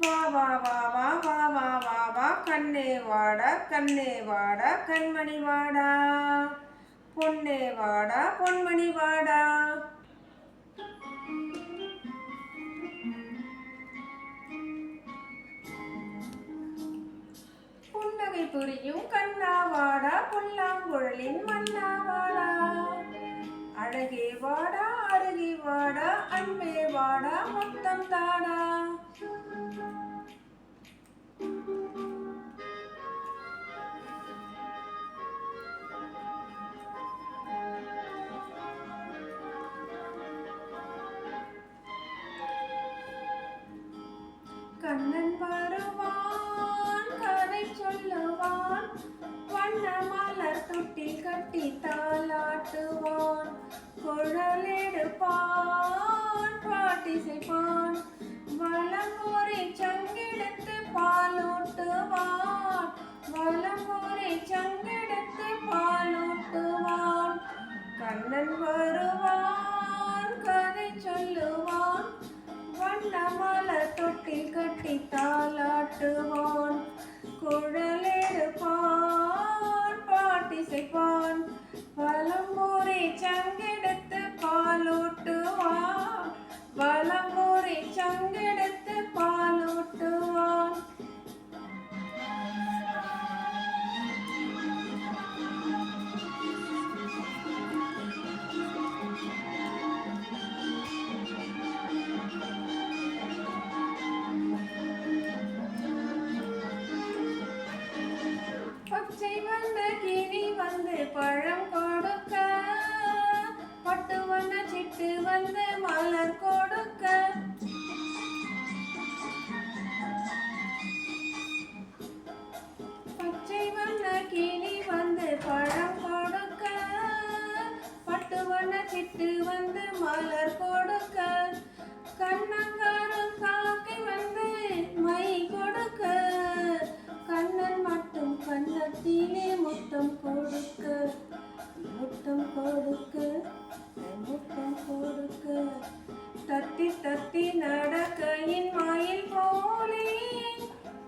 வா வா வா வா வா வா வா வா கண்ணே வாடா கண்மணி வாடா பொன்னே வாடா பொன்மணி வாடா. புன்னகை புரியும் கண்ணா வாடா புல்லாங்குழலின் மன்னா வாடா. அழகே வாடா அருகே வாடா அன்பே வாடா முத்தம் தாடா. கண்ணன் வருவான் கதை சொல்லுவான் வண்ண மலர் தொட்டில் கட்டி தாலாட்டுவான் குழலெடுப்பான் பாட்டிசைப்பான் வலமுறை சங்கெடுத்து பாலூட்டுவான் வலமுறை சங்கெடுத்து பாலூட்டுவான். கண்ணன் வருவான் கதை சொல்லுவான் வண்ண மலர் தொட்டில் கட்டி தாலாட்டுவான் குழலெடுப்பான் பாட்டிசைப்பான் வலமுறை சங்கெடுத்து பாலூட்டுவான் வலமுறை சங்கெடுத்து பாலூட்டுவான். பச்சை வண்ண கிளி வந்து பழம் கொடுக்க பட்டு வண்ண சிட்டு வந்து மலர் கொடுக்க பச்சை வண்ண கிளி வந்து பழம் கொடுக்க பட்டு வண்ண சிட்டு வந்து மலர் கொடுக்க கண்ணங்காரும் காக்கை வந்து மை கொடுக்க கண்ணன் மட்டும் கண்ணத்திலே முத்தம் கொடுக்க முத்தம் கொடுக்க முத்தம் கொடுக்க தட்டி தட்டி நடக்கையின் மயில் போலே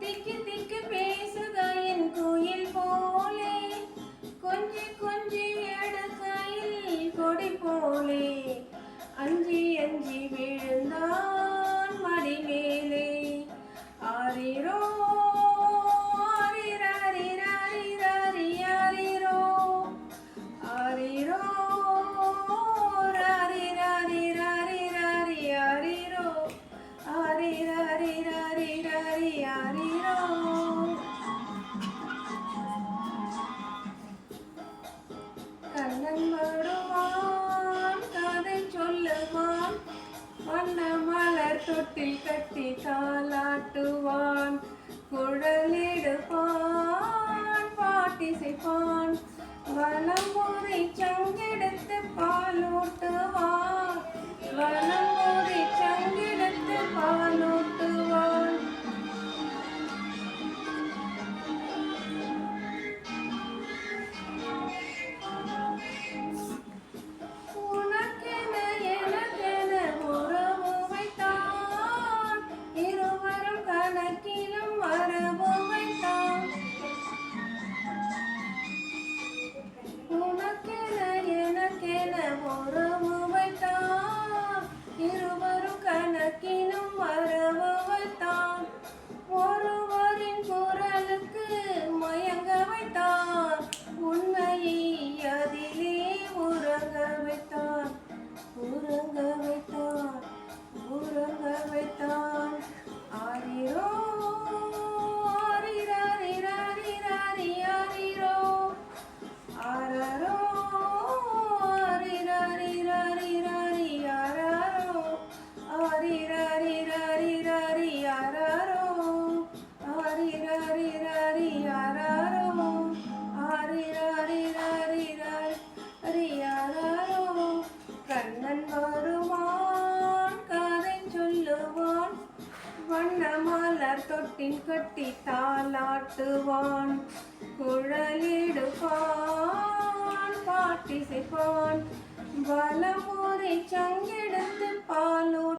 திக்கி திக்கி பேசுகையின் குயில் போலே கொஞ்சி கொஞ்சி எடுக்கையில் கொடி போலே அஞ்சி அஞ்சி விழுந்தான் மடி மேலே. ஆரிரோ கண்ணன் வருவான் கதை சொல்லுவான் வண்ண மலர் தொட்டில் கட்டி தாலாட்டுவான் குழலெடுப்பான் பாட்டிசைப்பான் வலமுறை சங்கெடுத்து பாலூட்டுவான் வலமுறை சங்கெடுத்து பாலூட்டுவான். இருவரும் கணக்கிலும் வரவு வைத்தான் ஒருவரின் குரலுக்கு மயங்க வைத்தான் உண்மையை அதிலே உறங்க வைத்தான் உறங்க வைத்தான் உறங்க வைத்தான். ஆரிரோ ஆரிராரிராரிராரி ஆரிரோ ஆரரோ ஆரிராரிராரிராரி ஆரரோ ஆரிராரிராரிராரி ஆரரோ ஆரிராரிராரி ஆரரோ ஆரிராரிராரிராரி ஆரரோ. கண்ணன் வருவான் கதை சொல்லுவான் வண்ண மலர் தொட்டில் கட்டி தாலாட்டுவான் குழலெடுப்பான் பாட்டிசைப்பான் வலமுறை சங்கெடுத்து பாலூட்டுவான்